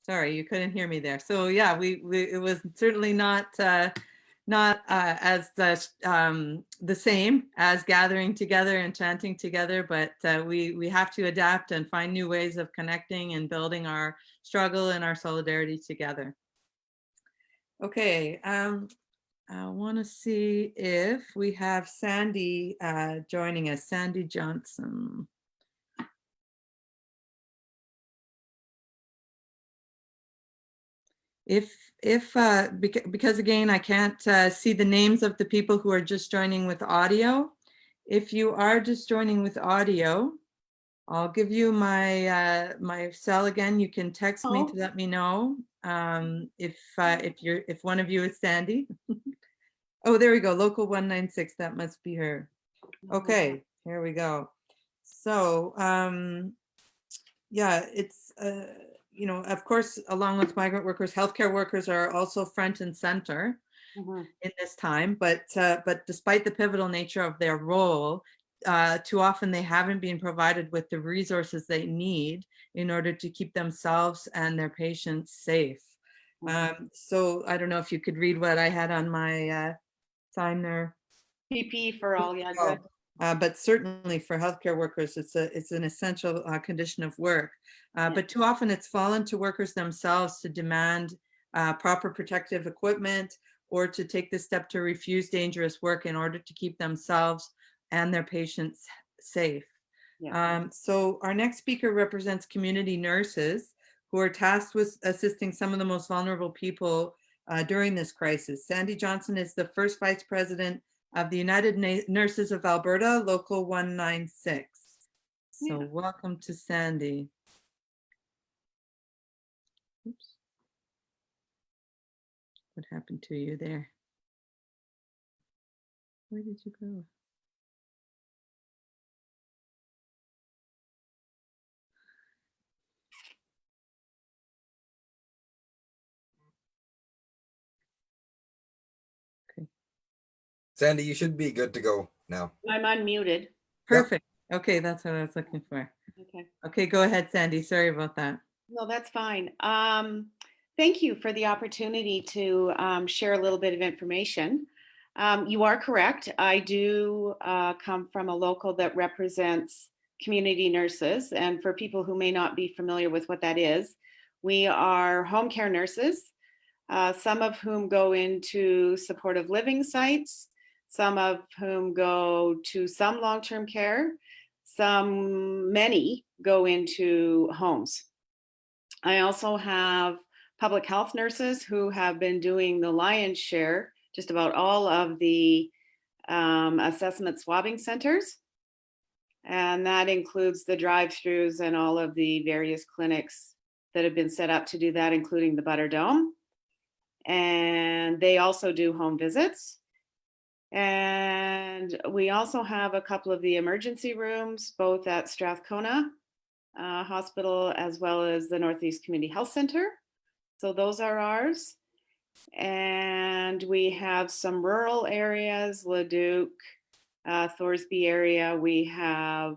Sorry, you couldn't hear me there. So yeah, it was certainly not as the same as gathering together and chanting together, but we have to adapt and find new ways of connecting and building our struggle and our solidarity together. Okay, I want to see if we have Sandy joining us, Sandy Johnson. Because again, I can't see the names of the people who are just joining with audio. If you are just joining with audio, I'll give you my my cell again. You can text me to let me know if one of you is Sandy. Oh, there we go. Local 196. That must be her. Okay, here we go. So yeah, it's you know, of course, along with migrant workers, healthcare workers are also front and center in this time. But despite the pivotal nature of their role, too often they haven't been provided with the resources they need in order to keep themselves and their patients safe. So I don't know if you could read what I had on my sign there. PP for all, yeah, good. But certainly for healthcare workers, it's an essential condition of work. But too often it's fallen to workers themselves to demand proper protective equipment or to take the step to refuse dangerous work in order to keep themselves and their patients safe. So our next speaker represents community nurses who are tasked with assisting some of the most vulnerable people during this crisis. Sandy Johnson is the first vice president of the United Nurses of Alberta, Local 196. So welcome to Sandy. Oops. What happened to you there? Where did you go? Okay. Sandy, you should be good to go now. I'm unmuted. Perfect. Yep. Okay, that's what I was looking for. Okay, go ahead, Sandy. Sorry about that. No, that's fine. Thank you for the opportunity to share a little bit of information. You are correct. I do come from a local that represents community nurses. And for people who may not be familiar with what that is, we are home care nurses, some of whom go into supportive living sites, some of whom go to some long-term care, many go into homes. I also have public health nurses who have been doing the lion's share, just about all of the assessment swabbing centers. And that includes the drive-throughs and all of the various clinics that have been set up to do that, including the Butter Dome. And they also do home visits. And we also have a couple of the emergency rooms, both at Strathcona Hospital as well as the Northeast Community Health Center. So those are ours. And we have some rural areas, Leduc, Thorsby area. We have,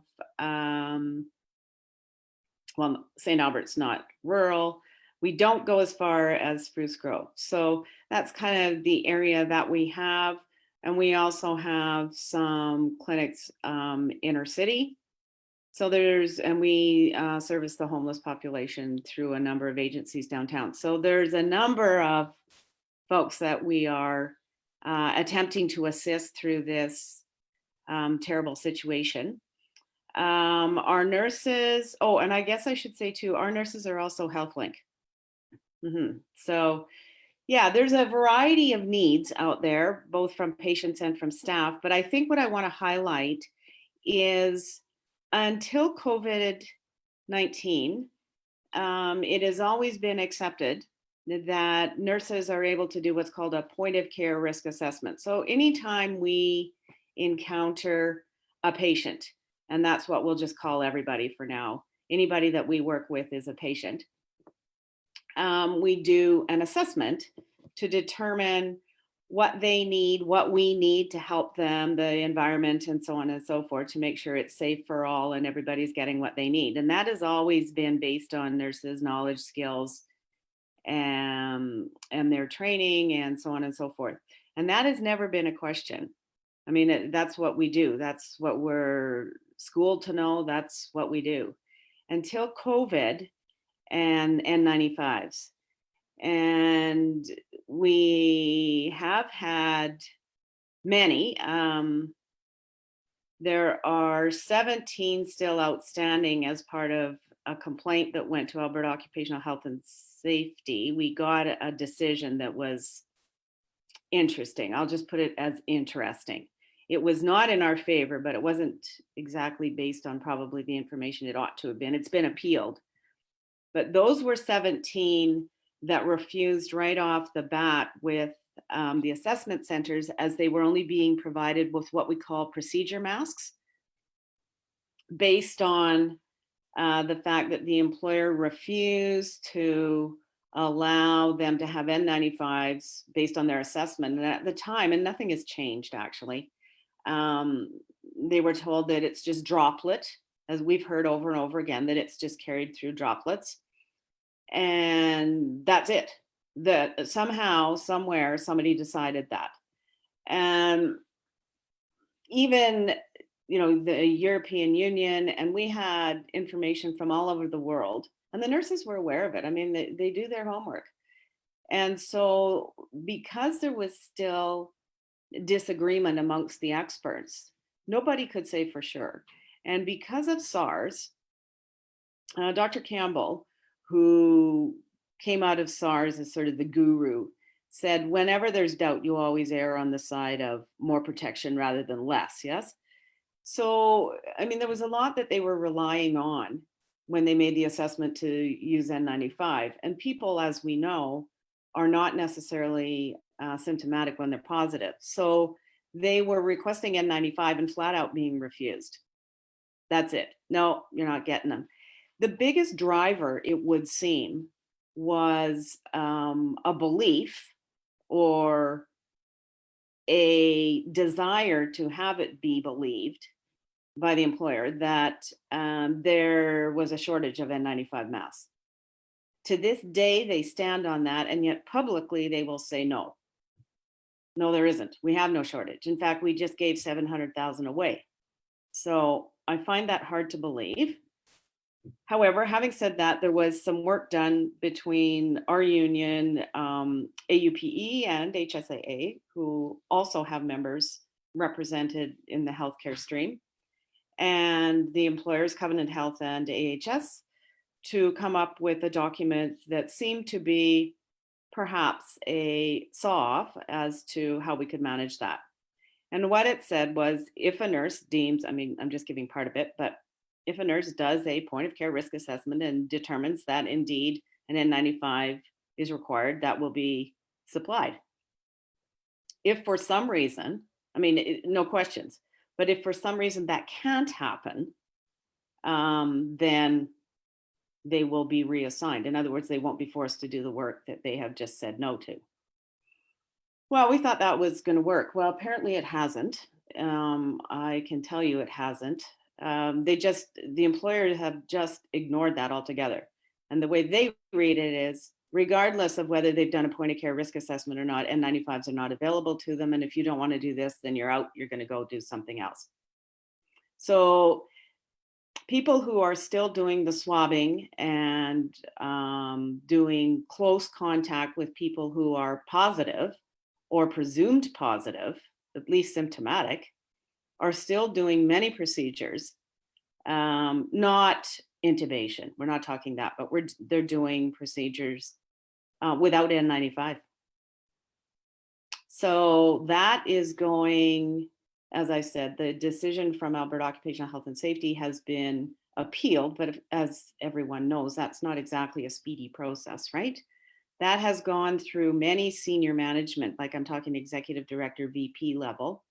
well, St. Albert's not rural. We don't go as far as Spruce Grove. So that's kind of the area that we have. And we also have some clinics inner city. So we service the homeless population through a number of agencies downtown. So there's a number of folks that we are attempting to assist through this terrible situation. Our nurses, and I guess I should say too, our nurses are also HealthLink. So yeah, there's a variety of needs out there, both from patients and from staff. But I think what I want to highlight is until COVID-19, it has always been accepted that nurses are able to do what's called a point of care risk assessment. So anytime we encounter a patient, and that's what we'll just call everybody for now, anybody that we work with is a patient, we do an assessment to determine what they need, what we need to help them, the environment, and so on and so forth, to make sure it's safe for all and everybody's getting what they need. And that has always been based on nurses' knowledge, skills, and their training and so on and so forth. And that has never been a question. I mean, that's what we do. That's what we're schooled to know. That's what we do. Until COVID and N95s. And we have had many. There are 17 still outstanding as part of a complaint that went to Alberta Occupational Health and Safety. We got a decision that was interesting. I'll just put it as interesting. It was not in our favor, but it wasn't exactly based on probably the information it ought to have been. It's been appealed. But those were 17 that refused right off the bat with the assessment centers, as they were only being provided with what we call procedure masks, based on the fact that the employer refused to allow them to have N95s based on their assessment. And at the time, and nothing has changed actually, they were told that it's just droplet, as we've heard over and over again, that it's just carried through droplets. And that's it. That somehow, somewhere, somebody decided that. And even, the European Union, and we had information from all over the world, and the nurses were aware of it. I mean, they do their homework. And so because there was still disagreement amongst the experts, nobody could say for sure. And because of SARS, Dr. Campbell, who came out of SARS as sort of the guru, said, whenever there's doubt, you always err on the side of more protection rather than less, yes? So, I mean, there was a lot that they were relying on when they made the assessment to use N95. And people, as we know, are not necessarily symptomatic when they're positive. So they were requesting N95 and flat out being refused. That's it. No, you're not getting them. The biggest driver, it would seem, was a belief or a desire to have it be believed by the employer that there was a shortage of N95 masks. To this day, they stand on that, and yet publicly they will say no. No, there isn't. We have no shortage. In fact, we just gave 700,000 away. So I find that hard to believe. However, having said that, there was some work done between our union, AUPE, and HSAA, who also have members represented in the healthcare stream, and the employers, Covenant Health and AHS, to come up with a document that seemed to be perhaps a saw-off as to how we could manage that. And what it said was, if a nurse deems, I mean, I'm just giving part of it, but if a nurse does a point of care risk assessment and determines that indeed an N95 is required, that will be supplied. If for some reason, I mean, no questions, but if for some reason that can't happen, then they will be reassigned. In other words, they won't be forced to do the work that they have just said no to. Well, we thought that was going to work. Well, apparently it hasn't. I can tell you it hasn't. The employers have just ignored that altogether. And the way they read it is, regardless of whether they've done a point of care risk assessment or not, N95s are not available to them. And if you don't want to do this, then you're out, you're going to go do something else. So people who are still doing the swabbing and doing close contact with people who are positive or presumed positive, at least symptomatic, are still doing many procedures, not intubation. We're not talking that, but they're doing procedures without N95. So that is going, as I said, the decision from Alberta Occupational Health and Safety has been appealed, but as everyone knows, that's not exactly a speedy process, right? That has gone through many senior management, like I'm talking executive director, VP level.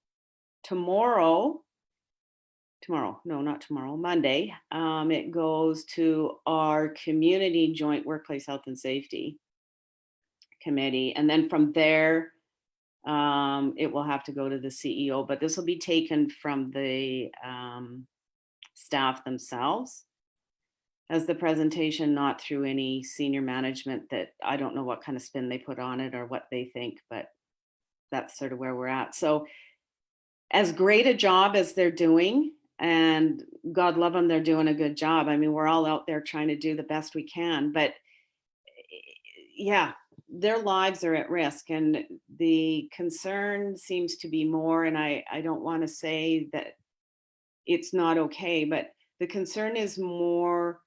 Monday, it goes to our community joint workplace health and safety committee. And then from there, it will have to go to the CEO, but this will be taken from the staff themselves. as the presentation, not through any senior management that I don't know what kind of spin they put on it or what they think, but that's sort of where we're at. So as great a job as they're doing, and God love them, they're doing a good job. I mean, we're all out there trying to do the best we can, but yeah, their lives are at risk. And the concern seems to be more, and I don't want to say that it's not okay, but the concern is more,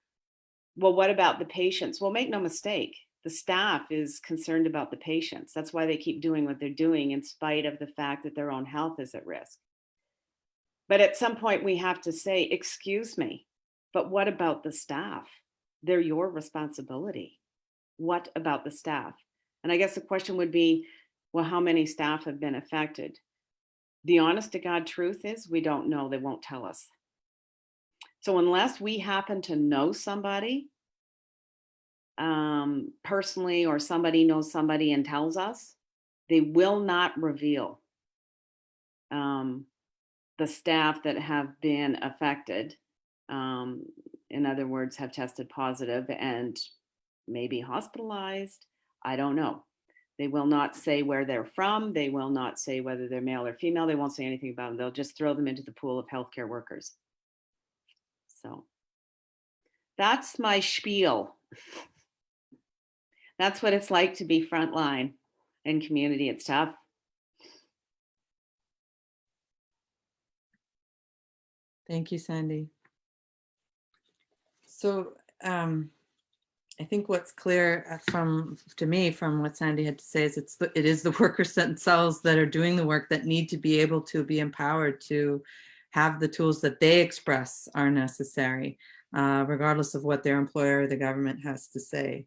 well, what about the patients? Well, make no mistake, the staff is concerned about the patients. That's why they keep doing what they're doing in spite of the fact that their own health is at risk. But at some point we have to say, excuse me, but what about the staff? They're your responsibility. What about the staff? And I guess the question would be, well, how many staff have been affected? The honest to God truth is we don't know. They won't tell us. So unless we happen to know somebody personally, or somebody knows somebody and tells us, they will not reveal the staff that have been affected. In other words, have tested positive and maybe hospitalized. I don't know. They will not say where they're from. They will not say whether they're male or female. They won't say anything about them. They'll just throw them into the pool of healthcare workers. So that's my spiel. That's what it's like to be frontline in community. It's tough. Thank you, Sandy. So I think what's clear to me from what Sandy had to say is it is the workers themselves that are doing the work that need to be able to be empowered to have the tools that they express are necessary, regardless of what their employer or the government has to say.